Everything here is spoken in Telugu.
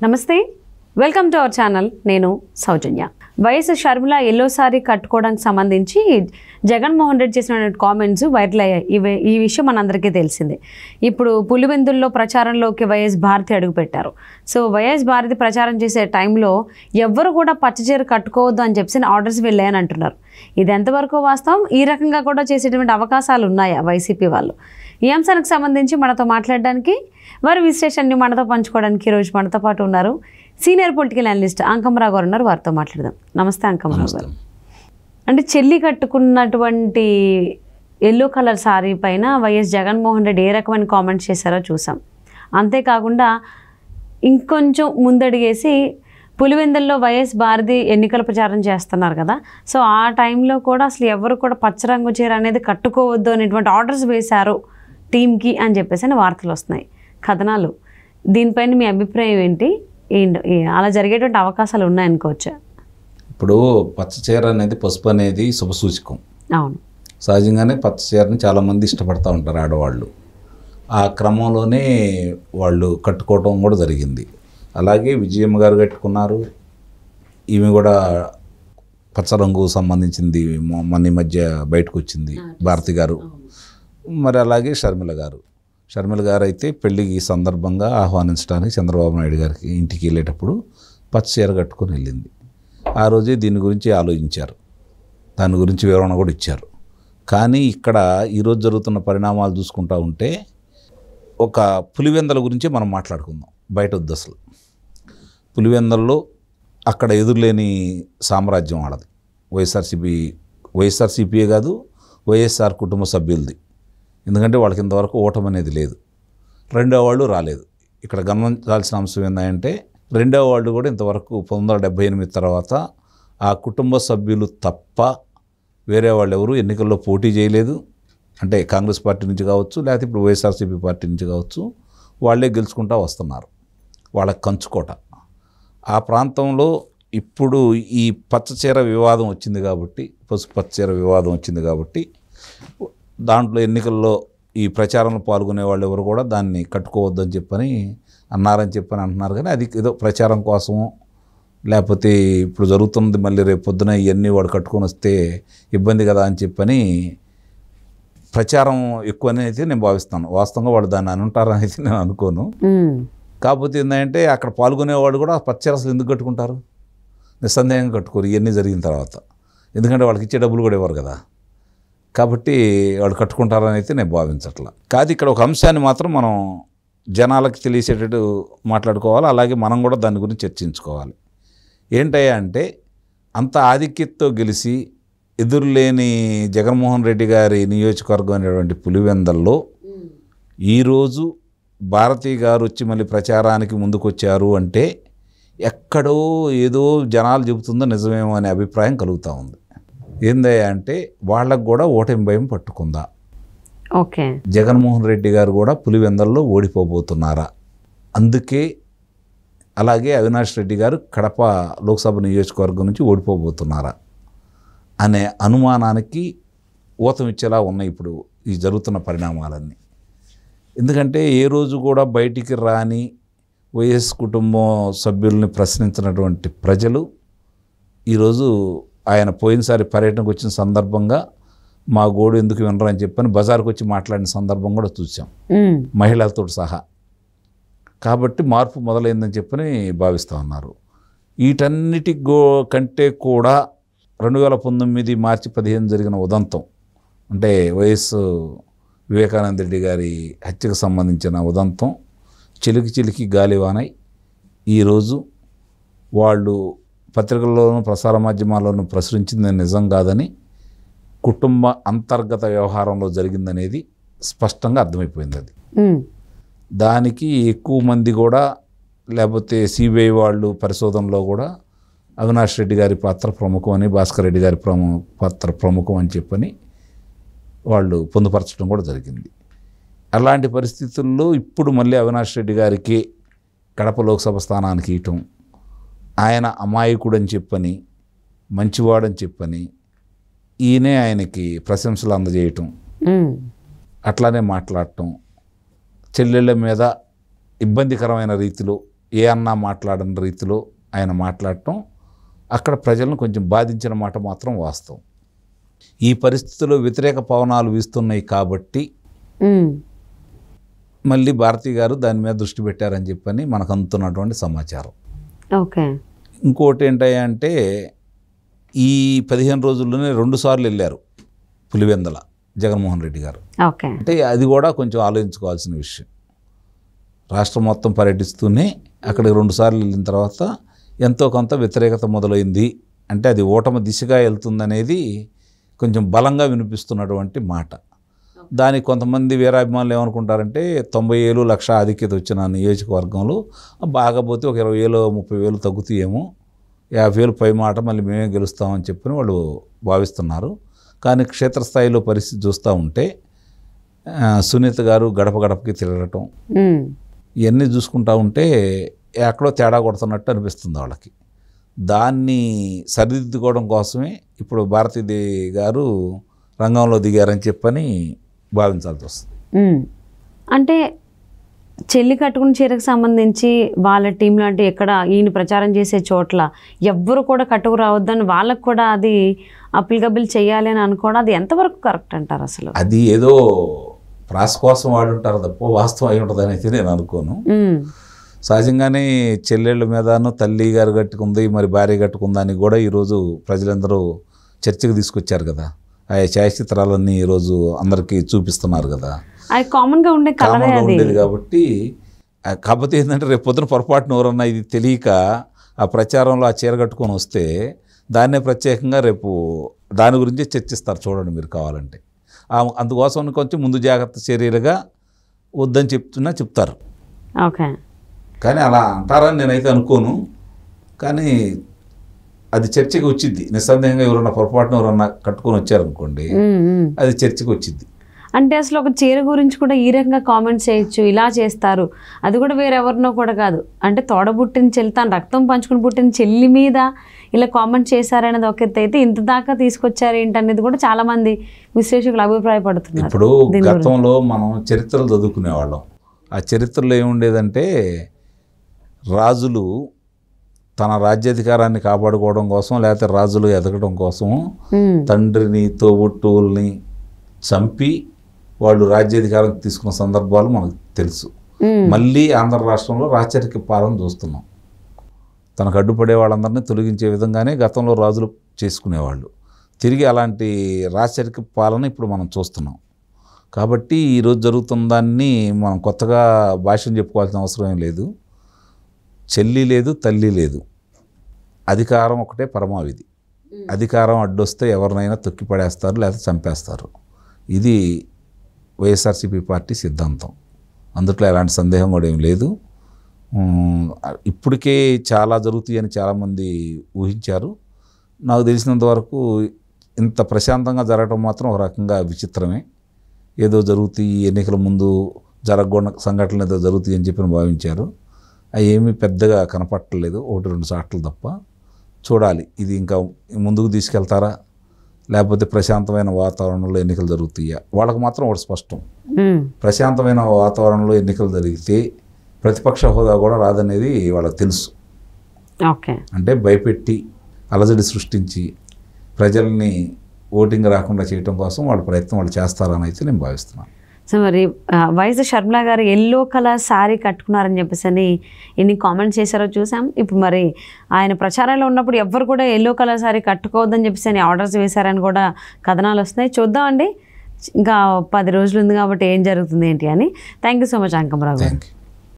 నమస్తే, వెల్కమ్ టు అవర్ ఛానల్. నేను సౌజన్య. వైఎస్ షర్మిల ఎల్లో సారీ కట్టుకోవడానికి సంబంధించి జగన్మోహన్ రెడ్డి చేసిన కామెంట్స్ వైరల్ అయ్యాయి. ఈ విషయం మనందరికీ తెలిసిందే. ఇప్పుడు పులివెందుల్లో ప్రచారంలోకి వైఎస్ భారతి అడుగుపెట్టారు. సో వైఎస్ భారతి ప్రచారం చేసే టైంలో ఎవ్వరు కూడా పచ్చచీర కట్టుకోవద్దు అని చెప్పి ఆర్డర్స్ వెళ్ళాయని అంటున్నారు. ఇది ఎంతవరకు వాస్తవం? ఈ రకంగా కూడా చేసేటువంటి అవకాశాలు ఉన్నాయా వైసీపీ వాళ్ళు? ఈ అంశానికి సంబంధించి మనతో మాట్లాడడానికి, వారి విశ్లేషణని మనతో పంచుకోవడానికి ఈరోజు మనతో పాటు ఉన్నారు సీనియర్ పొలిటికల్ అనలిస్ట్ అంకమరావు గారు ఉన్నారు. వారితో మాట్లాడదాం. నమస్తే అంకమరావు గారు. అంటే చెల్లి కట్టుకున్నటువంటి ఎల్లో కలర్ సారీ పైన వైఎస్ జగన్మోహన్ రెడ్డి ఏ రకమైన కామెంట్స్ చేశారో చూసాం. అంతేకాకుండా ఇంకొంచెం ముందడిగేసి పులివెందుల్లో వైఎస్ భారతి ఎన్నికల ప్రచారం చేస్తున్నారు కదా, సో ఆ టైంలో కూడా అసలు ఎవరు కూడా పచ్చరంగు చీర అనేది కట్టుకోవద్దు అనేటువంటి ఆర్డర్స్ వేశారు టీంకి అని చెప్పేసి వార్తలు వస్తున్నాయి, కథనాలు. దీనిపైన మీ అభిప్రాయం ఏంటి? అలా జరిగేటువంటి అవకాశాలు ఉన్నాయనుకోవచ్చా? ఇప్పుడు పచ్చ చీర అనేది, పసుపు అనేది శుభసూచకం. అవును, సహజంగానే పచ్చ చీరని చాలామంది ఇష్టపడుతూ ఉంటారు ఆడవాళ్ళు. ఆ క్రమంలోనే వాళ్ళు కట్టుకోవటం కూడా జరిగింది. అలాగే విజయమ్మ గారు కట్టుకున్నారు. ఈమె కూడా పచ్చ రంగు సంబంధించింది మన మధ్య బయటకు వచ్చింది, భారతి గారు. మరి అలాగే షర్మిల గారు అయితే పెళ్ళికి సందర్భంగా ఆహ్వానించడానికి చంద్రబాబు నాయుడు గారికి ఇంటికి వెళ్ళేటప్పుడు పచ్చ చీర కట్టుకొని వెళ్ళింది. ఆ రోజే దీని గురించి ఆలోచించారు, దాని గురించి వివరణ కూడా ఇచ్చారు. కానీ ఇక్కడ ఈరోజు జరుగుతున్న పరిణామాలు చూసుకుంటూ ఉంటే ఒక పులివెందల గురించి మనం మాట్లాడుకుందాం. బయట వద్దు అసలు. పులివెందల్లో అక్కడ ఎదురులేని సామ్రాజ్యం ఆడది. వైఎస్ఆర్సీపీయే కాదు, వైఎస్ఆర్ కుటుంబ సభ్యులది. ఎందుకంటే వాళ్ళకి ఇంతవరకు ఓటమి అనేది లేదు. రెండో వాళ్ళు రాలేదు. ఇక్కడ గమనించాల్సిన అంశం ఏంటంటే రెండో వాళ్ళు కూడా ఇంతవరకు 1978 తర్వాత ఆ కుటుంబ సభ్యులు తప్ప వేరే వాళ్ళు ఎవరు ఎన్నికల్లో పోటీ చేయలేదు. అంటే కాంగ్రెస్ పార్టీ నుంచి కావచ్చు, లేకపోతే ఇప్పుడు వైఎస్ఆర్సీపీ పార్టీ నుంచి కావచ్చు, వాళ్ళే గెలుచుకుంటూ వస్తున్నారు. వాళ్ళకి కంచుకోట. ఆ ప్రాంతంలో ఇప్పుడు ఈ పచ్చచీర వివాదం వచ్చింది కాబట్టి, పసుపు పచ్చచీర వివాదం వచ్చింది కాబట్టి దాంట్లో ఎన్నికల్లో ఈ ప్రచారంలో పాల్గొనే వాళ్ళు ఎవరు కూడా దాన్ని కట్టుకోవద్దని చెప్పని అంటున్నారు. కానీ అది ఏదో ప్రచారం కోసమో, లేకపోతే ఇప్పుడు జరుగుతున్నది మళ్ళీ రేపు పొద్దున ఇవన్నీ వాడు కట్టుకొని వస్తే ఇబ్బంది కదా అని చెప్పని ప్రచారం ఎక్కువని అయితే నేను భావిస్తాను. వాస్తవంగా వాళ్ళు దాన్ని అనుంటారని అయితే నేను అనుకోను. కాకపోతే ఏంటంటే అక్కడ పాల్గొనేవాడు కూడా పచ్చచీర అసలు ఎందుకు కట్టుకుంటారు? నిస్సందేహంగా కట్టుకోరు ఇవన్నీ జరిగిన తర్వాత. ఎందుకంటే వాళ్ళకి ఇచ్చే డబ్బులు కూడా ఇవ్వరు కదా. కాబట్టి వాళ్ళు కట్టుకుంటారని అయితే నేను భావించట్లా. కాదు, ఇక్కడ ఒక అంశాన్ని మాత్రం మనం జనాలకి తెలిసేటట్టు మాట్లాడుకోవాలి. అలాగే మనం కూడా దాని గురించి చర్చించుకోవాలి. ఏంటయ్యా అంటే, అంత ఆధిక్యతతో గెలిచి ఎదురులేని జగన్మోహన్ రెడ్డి గారి నియోజకవర్గం అనేటువంటి పులివెందల్లో ఈరోజు భారతి గారు వచ్చి మళ్ళీ ప్రచారానికి ముందుకు వచ్చారు అంటే ఎక్కడో ఏదో జనాలు చెబుతుందో నిజమేమో అనే అభిప్రాయం కలుగుతూ ఉంది. ఏందయ్యా అంటే, వాళ్ళకు కూడా ఓటమి భయం పట్టుకుందా? ఓకే, జగన్మోహన్ రెడ్డి గారు కూడా పులివెందల్లో ఓడిపోబోతున్నారా? అందుకే అలాగే అవినాష్ రెడ్డి గారు కడప లోక్సభ నియోజకవర్గం నుంచి ఓడిపోబోతున్నారా అనే అనుమానానికి ఊతమిచ్చేలా ఉన్నాయి ఇప్పుడు ఈ జరుగుతున్న పరిణామాలన్నీ. ఎందుకంటే ఏ రోజు కూడా బయటికి రాని వైఎస్ కుటుంబం సభ్యుల్ని ప్రశ్నించినటువంటి ప్రజలు ఈరోజు ఆయన పోయినసారి పర్యటనకు వచ్చిన సందర్భంగా మా గోడు ఎందుకు వినరు అని చెప్పని బజార్కి వచ్చి మాట్లాడిన సందర్భం కూడా చూసాం, మహిళలతో సహా. కాబట్టి మార్పు మొదలైందని చెప్పని భావిస్తూ ఉన్నారు. వీటన్నిటి కంటే కూడా 2019 మార్చి 15 జరిగిన ఉదంతం, అంటే వైఎస్ వివేకానంద రెడ్డి గారి హత్యకు సంబంధించిన ఉదంతం చిలికి గాలివానై ఈరోజు వాళ్ళు పత్రికల్లోనూ ప్రసార మాధ్యమాల్లోనూ ప్రచురించింది నిజం కాదని, కుటుంబ అంతర్గత వ్యవహారంలో జరిగిందనేది స్పష్టంగా అర్థమైపోయింది. అది దానికి ఎక్కువ మంది కూడా, లేకపోతే సిబిఐ వాళ్ళు పరిశోధనలో కూడా అవినాష్ రెడ్డి గారి పాత్ర ప్రముఖమని, భాస్కర్ రెడ్డి గారి పాత్ర ప్రముఖం అని చెప్పని వాళ్ళు పొందుపరచడం కూడా జరిగింది. అలాంటి పరిస్థితుల్లో ఇప్పుడు మళ్ళీ అవినాష్ రెడ్డి గారికి కడప లోక్సభ స్థానానికి ఇవ్వటం, ఆయన అమాయకుడని చెప్పని, మంచివాడని చెప్పని ఈయనే ఆయనకి ప్రశంసలు అందజేయటం, అట్లానే మాట్లాడటం, చెల్లెళ్ళ మీద ఇబ్బందికరమైన రీతిలో ఏ అన్నా మాట్లాడని రీతిలో ఆయన మాట్లాడటం అక్కడ ప్రజలను కొంచెం బాధించిన మాట మాత్రం వాస్తవం. ఈ పరిస్థితుల్లో వ్యతిరేక పవనాలు వీస్తున్నాయి కాబట్టి మళ్ళీ భారతి గారు దాని మీద దృష్టి పెట్టారని చెప్పని మనకు అందుతున్నటువంటి సమాచారం. ఓకే. ఇంకోటి ఏంటంటే ఈ 15 రోజుల్లోనే 2 సార్లు వెళ్ళారు పులివెందల జగన్మోహన్ రెడ్డి గారు. ఓకే. అంటే అది కూడా కొంచెం ఆలోచించుకోవాల్సిన విషయం. రాష్ట్రం మొత్తం పర్యటిస్తూనే అక్కడికి 2 సార్లు వెళ్ళిన తర్వాత ఎంతో కొంత వ్యతిరేకత మొదలైంది అంటే అది ఓటమి దిశగా వెళ్తుందనేది కొంచెం బలంగా వినిపిస్తున్నటువంటి మాట. దానికి కొంతమంది వీరాభిమానులు ఏమనుకుంటారంటే 90,000 లక్ష ఆధిక్యత వచ్చిన నియోజకవర్గంలో బాగా పోతే ఒక 20,000 30,000 తగ్గుతాయేమో, 50,000 పై మాట మళ్ళీ మేమే గెలుస్తామని చెప్పి వాళ్ళు భావిస్తున్నారు. కానీ క్షేత్రస్థాయిలో పరిస్థితి చూస్తూ ఉంటే సునీత గారు గడప గడపకి తిరగటం ఇవన్నీ చూసుకుంటూ ఉంటే ఎక్కడో తేడా కొడుతున్నట్టు అనిపిస్తుంది వాళ్ళకి. దాన్ని సరిదిద్దుకోవడం కోసమే ఇప్పుడు భారతీదేవి గారు రంగంలో దిగారని చెప్పని భావించాల్సి వస్తుంది. అంటే చెల్లి కట్టుకున్న చీరకు సంబంధించి వాళ్ళ టీంలో అంటే ఎక్కడ ఈయన ప్రచారం చేసే చోట్ల ఎవ్వరు కూడా కట్టుకు రావద్దని వాళ్ళకు కూడా అది అప్లికబుల్ చేయాలి అని అనుకోవడం అది ఎంతవరకు కరెక్ట్ అంటారు అసలు? అది ఏదో ప్రాస్ కోసం వాడుంటారు తప్ప వాస్తవం అయి ఉంటుందని అయితే నేను అనుకోను. సహజంగానే చెల్లెళ్ళ మీదను తల్లి గారు కట్టుకుంది మరి భార్య కట్టుకుందని కూడా ఈరోజు ప్రజలందరూ చర్చకు తీసుకొచ్చారు కదా. ఆ ఛాయాచిత్రాలన్నీ ఈరోజు అందరికీ చూపిస్తున్నారు కదా. అది కామన్గా ఉండేది కాబట్టి. కాకపోతే ఏంటంటే రేపు పొద్దున పొరపాటున ఎవరన్నా ఇది తెలియక ఆ ప్రచారంలో ఆ చీర కట్టుకొని వస్తే దాన్నే ప్రత్యేకంగా రేపు దాని గురించి చర్చిస్తారు చూడండి మీరు కావాలంటే. అందుకోసం కొంచెం ముందు జాగ్రత్త చర్యలుగా వద్దని చెప్తారు. ఓకే. కానీ అలా అంటారని నేనైతే అనుకోను. కానీ అది చర్చకి వచ్చింది. నిస్సందేహంగా ఎవరన్నా పొరపాటున ఎవరన్నా కట్టుకొని వచ్చారనుకోండి అది చర్చకి వచ్చింది. అంటే అసలు ఒక చీర గురించి కూడా ఈ రకంగా కామెంట్స్ చేయొచ్చు, ఇలా చేస్తారు, అది కూడా వేరెవరినో కూడా కాదు, అంటే తోడబుట్టిన చెల్లి తను రక్తం పంచుకుని పుట్టిన చెల్లి మీద ఇలా కామెంట్ చేశారనేది ఒక ఎత్తు అయితే ఇంత దాకా తీసుకొచ్చారు ఏంటనేది కూడా చాలామంది విశ్లేషకులు అభిప్రాయపడుతున్నారు. ఇప్పుడు గతంలో మనం చరిత్రలు చదువుకునేవాళ్ళం. ఆ చరిత్రలో ఏముండేదంటే రాజులు తన రాజ్యాధికారాన్ని కాపాడుకోవడం కోసం లేకపోతే రాజులు ఎదగడం కోసం తండ్రిని తోబుట్టువుల్ని చంపి వాళ్ళు రాజ్యాధికారం తీసుకున్న సందర్భాలు మనకు తెలుసు. మళ్ళీ ఆంధ్ర రాష్ట్రంలో రాచరిక పాలన చూస్తున్నాం. తనకు అడ్డుపడే వాళ్ళందరినీ తొలగించే విధంగానే గతంలో రాజులు చేసుకునేవాళ్ళు. తిరిగి అలాంటి రాచరిక పాలన ఇప్పుడు మనం చూస్తున్నాం. కాబట్టి ఈరోజు జరుగుతున్న దాన్ని మనం కొత్తగా భాష్యం చెప్పుకోవాల్సిన అవసరం ఏం లేదు. చెల్లి లేదు, తల్లి లేదు, అధికారం ఒకటే పరమావిధి. అధికారం అడ్డొస్తే ఎవరినైనా తొక్కి పడేస్తారు లేకపోతే చంపేస్తారు. ఇది వైఎస్ఆర్సీపీ పార్టీ సిద్ధాంతం. అందుట్లో ఎలాంటి సందేహం కూడా ఏం లేదు. ఇప్పటికే చాలా జరుగుతాయని చాలామంది ఊహించారు. నాకు తెలిసినంత వరకు ఇంత ప్రశాంతంగా జరగడం మాత్రం ఒక రకంగా విచిత్రమే. ఏదో జరుగుతాయి, ఎన్నికల ముందు జరగకుండా సంఘటనలు ఏదో జరుగుతాయి అని చెప్పి భావించారు. అవి ఏమీ పెద్దగా కనపట్టలేదు, 1-2 సార్లు తప్ప. చూడాలి ఇది ఇంకా ముందుకు తీసుకెళ్తారా లేకపోతే ప్రశాంతమైన వాతావరణంలో ఎన్నికలు జరుగుతాయా. వాళ్ళకు మాత్రం ఒకటి స్పష్టం, ప్రశాంతమైన వాతావరణంలో ఎన్నికలు జరిగితే ప్రతిపక్ష హోదా కూడా రాదనేది వాళ్ళకి తెలుసు. అంటే భయపెట్టి అలజడి సృష్టించి ప్రజల్ని ఓటింగ్ రాకుండా చేయడం కోసం వాళ్ళ ప్రయత్నం వాళ్ళు చేస్తారని అయితే నేను భావిస్తున్నాను. సో మరి వైఎస్ షర్మిల గారు ఎల్లో కలర్ శారీ కట్టుకున్నారని చెప్పేసి అని ఎన్ని కామెంట్స్ చేశారో చూసాం. ఇప్పుడు మరి ఆయన ప్రచారంలో ఉన్నప్పుడు ఎవ్వరు కూడా ఎల్లో కలర్ శారీ కట్టుకోవద్దని చెప్పేసి అని ఆర్డర్స్ వేశారని కూడా కథనాలు వస్తున్నాయి. చూద్దామండి, ఇంకా 10 రోజులు ఉంది కాబట్టి ఏం జరుగుతుంది ఏంటి అని. Thank you so much Ankamarao గారు.